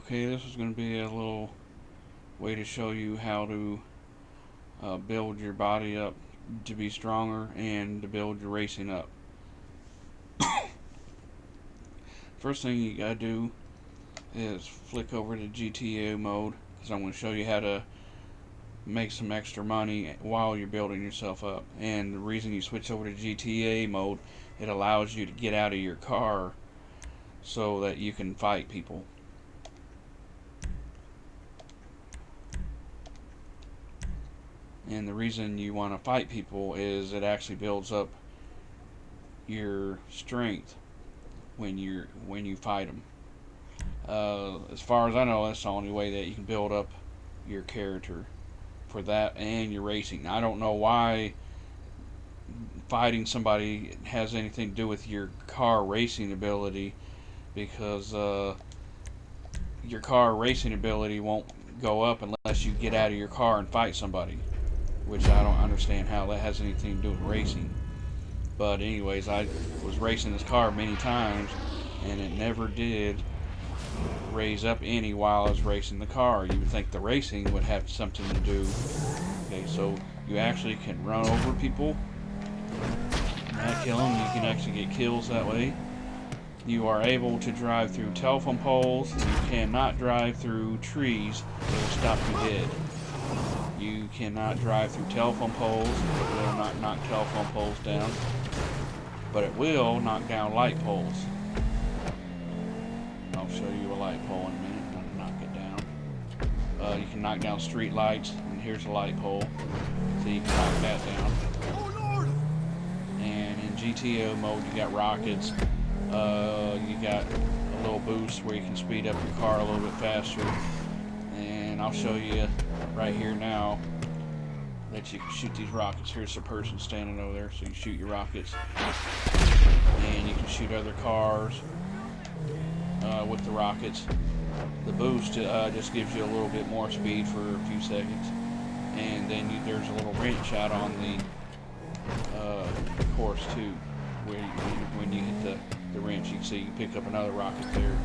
Okay, this is going to be a little way to show you how to build your body up to be stronger and to build your racing up. First thing you gotta do is flick over to GTA mode, because I'm going to show you how to make some extra money while you're building yourself up. And the reason you switch over to GTA mode, it allows you to get out of your car so that you can fight people. And the reason you want to fight people is it actually builds up your strength when you fight them. As far as I know, that's the only way that you can build up your character for that and your racing. I don't know why fighting somebody has anything to do with your car racing ability, because your car racing ability won't go up unless you get out of your car and fight somebody, which I don't understand how that has anything to do with racing. But anyways, I was racing this car many times and it never did raise up any while I was racing the car. You would think the racing would have something to do. Okay, so you actually can run over people, not kill them. You can actually get kills that way. You are able to drive through telephone poles. You cannot drive through trees. It will stop you dead. You cannot drive through telephone poles. It will not knock telephone poles down, but it will knock down light poles. I'll show you a light pole in a minute. I'm gonna knock it down. You can knock down street lights, and here's a light pole, so you can knock that down. And in GTO mode, you got rockets. You got a little boost where you can speed up your car a little bit faster. And I'll show you right here now that you can shoot these rockets. Here's a person standing over there, so you shoot your rockets. And you can shoot other cars with the rockets. The boost just gives you a little bit more speed for a few seconds. And then there's a little wrench out on the course too, where when you hit the wrench, you can see you pick up another rocket there.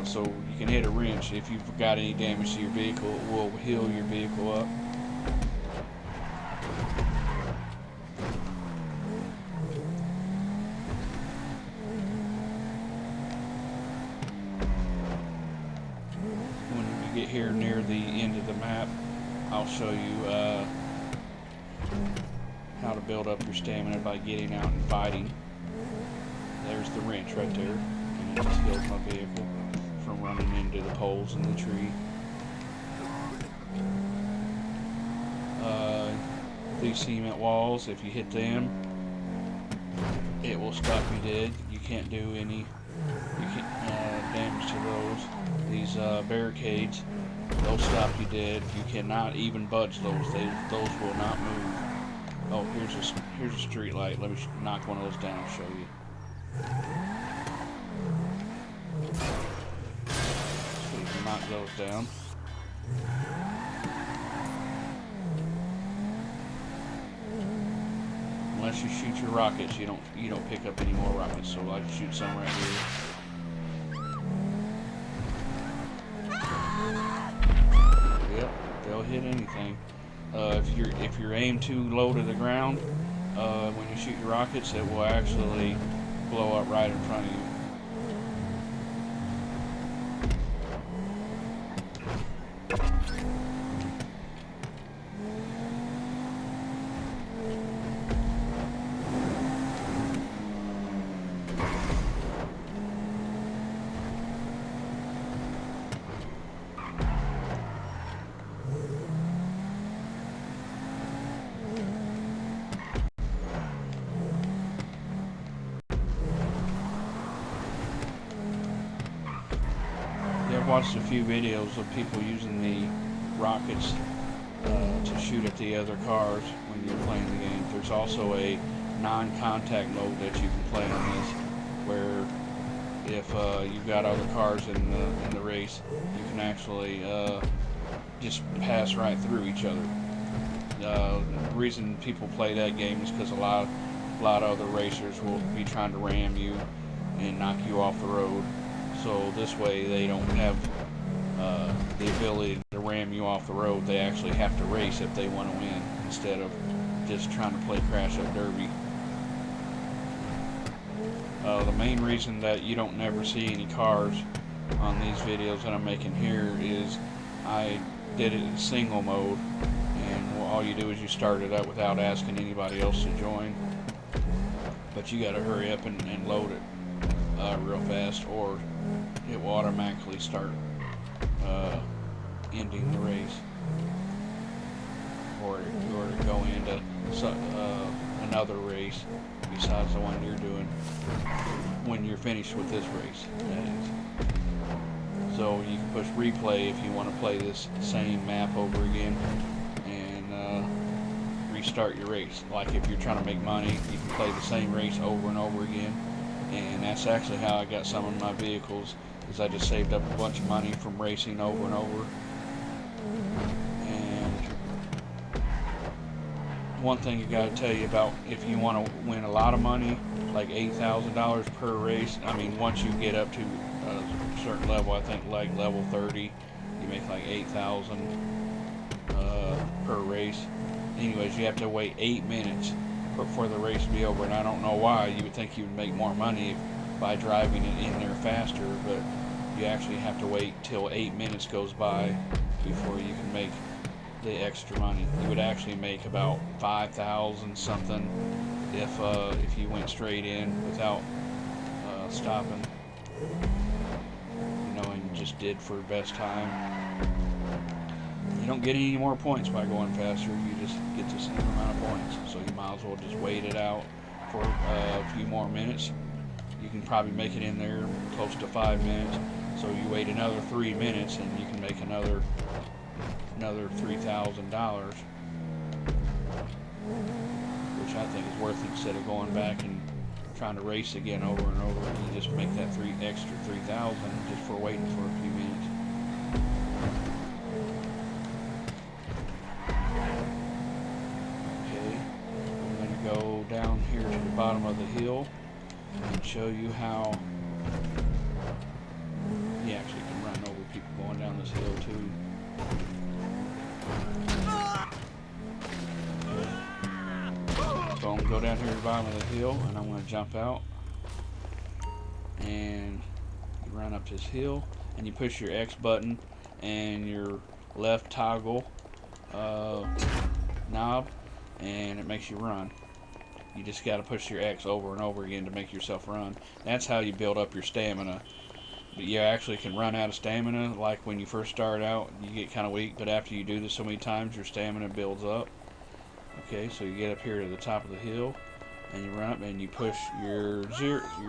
So you can hit a wrench. If you've got any damage to your vehicle, it will heal your vehicle up. When we get here near the end of the map, I'll show you how to build up your stamina by getting out and fighting. There's the wrench right there, and it just heals my vehicle from running into the poles in the tree. These cement walls, if you hit them, it will stop you dead. You can't do any damage to those. These barricades, they'll stop you dead. You cannot even budge those. Those will not move. Oh, here's a street light. Let me knock one of those down and show you. So you can knock those down. Unless you shoot your rockets, you don't pick up any more rockets. So I can shoot some right here. Yep, they'll hit anything. If you're aimed too low to the ground, when you shoot your rockets, it will actually blow up right in front of you. I've watched a few videos of people using the rockets to shoot at the other cars when you're playing the game. There's also a non-contact mode that you can play on this, where if you've got other cars in the race, you can actually just pass right through each other. The reason people play that game is because a lot of other racers will be trying to ram you and knock you off the road. So this way they don't have the ability to ram you off the road. They actually have to race if they want to win instead of just trying to play Crash Up Derby. The main reason that you don't never see any cars on these videos that I'm making here is I did it in single mode, and all you do is you start it up without asking anybody else to join. But you gotta hurry up and load it real fast, or it will automatically start ending the race, or to go into another race besides the one you're doing when you're finished with this race, that is. So you can push replay if you want to play this same map over again and restart your race. Like if you're trying to make money, you can play the same race over and over again. And that's actually how I got some of my vehicles, is I just saved up a bunch of money from racing over and over. And one thing you got to tell you about, if you want to win a lot of money, like $8,000 per race, I mean, once you get up to a certain level, I think like level 30, you make like 8,000 per race. Anyways, you have to wait 8 minutes for the race to be over, and I don't know why. You would think you would make more money by driving it in there faster, but you actually have to wait till 8 minutes goes by before you can make the extra money. You would actually make about 5,000 something if you went straight in without stopping, and you just did for best time. You don't get any more points by going faster. You just get the same amount of points. So you might as well just wait it out for a few more minutes. You can probably make it in there close to 5 minutes. So you wait another 3 minutes and you can make another $3,000, which I think is worth it instead of going back and trying to race again over and over. You just make that extra 3,000 just for waiting for a few minutes. Go down here to the bottom of the hill and show you how you actually can run over people going down this hill too. So I'm going to go down here to the bottom of the hill and I'm going to jump out, and you run up this hill and you push your X button and your left toggle knob, and it makes you run. You just got to push your X over and over again to make yourself run. That's how you build up your stamina. But you actually can run out of stamina. Like when you first start out, you get kind of weak, but after you do this so many times, your stamina builds up. Okay, so you get up here to the top of the hill, and you run up and you push your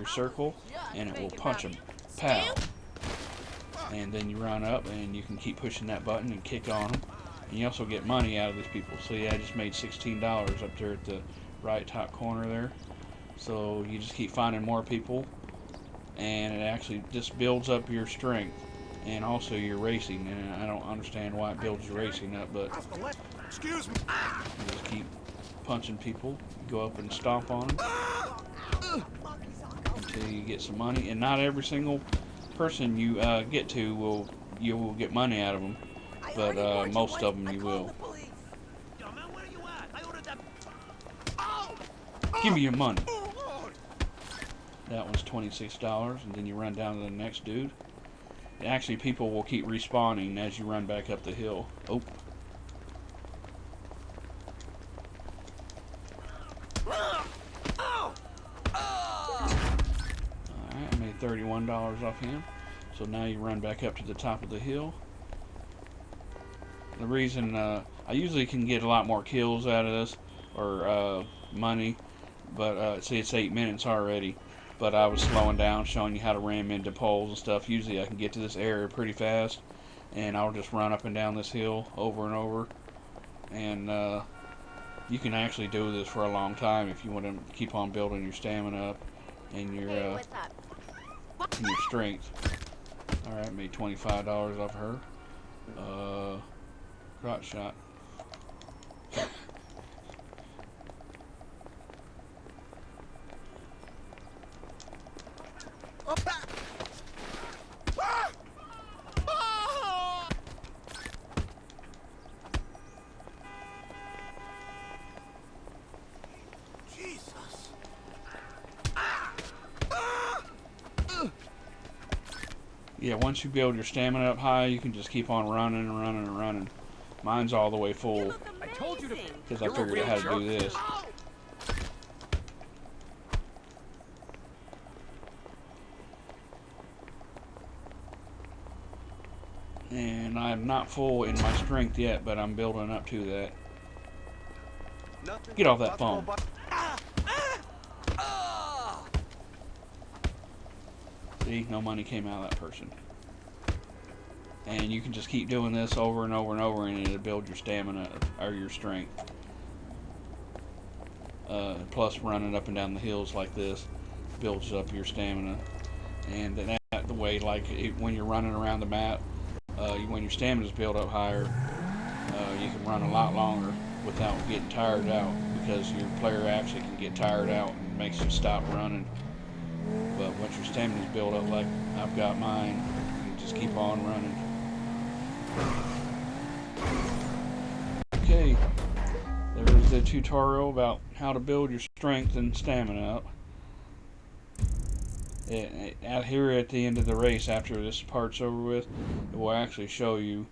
circle, and it will punch them. Pow! And then you run up and you can keep pushing that button and kick on them. And you also get money out of these people. So yeah, I just made $16 up there at the right top corner there. So you just keep finding more people, and it actually just builds up your strength and also your racing. And I don't understand why it builds your racing up, but excuse me. You just keep punching people, go up and stomp on them until you get some money. And not every single person you get to you will get money out of them, but most of them you will. Give me your money. That one's $26, and then you run down to the next dude. Actually, people will keep respawning as you run back up the hill. Oh. Alright, I made $31 off him. So now you run back up to the top of the hill. The reason I usually can get a lot more kills out of this, or money, but see, it's 8 minutes already, but I was slowing down, showing you how to ram into poles and stuff. Usually I can get to this area pretty fast, and I'll just run up and down this hill over and over, and you can actually do this for a long time if you want to keep on building your stamina up and your strength. Alright, made $25 off her. Crotch shot. Yeah, once you build your stamina up high, you can just keep on running and running and running. Mine's all the way full I told you to. because I figured out how to do this. And I'm not full in my strength yet, but I'm building up to that. Get off that phone. See, no money came out of that person. And you can just keep doing this over and over and over, and it'll build your stamina or your strength. Plus, running up and down the hills like this builds up your stamina. And that the way, like when you're running around the map, when your stamina's built up higher, you can run a lot longer without getting tired out, because your player actually can get tired out and makes you stop running. But once your stamina's built up like I've got mine, you just keep on running. Okay, there's the tutorial about how to build your strength and stamina up. Out here at the end of the race, after this part's over with, it will actually show you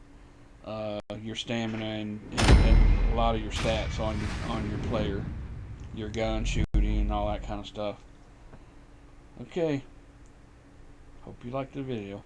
your stamina and a lot of your stats on your player, your gun shooting and all that kind of stuff. Okay, hope you liked the video.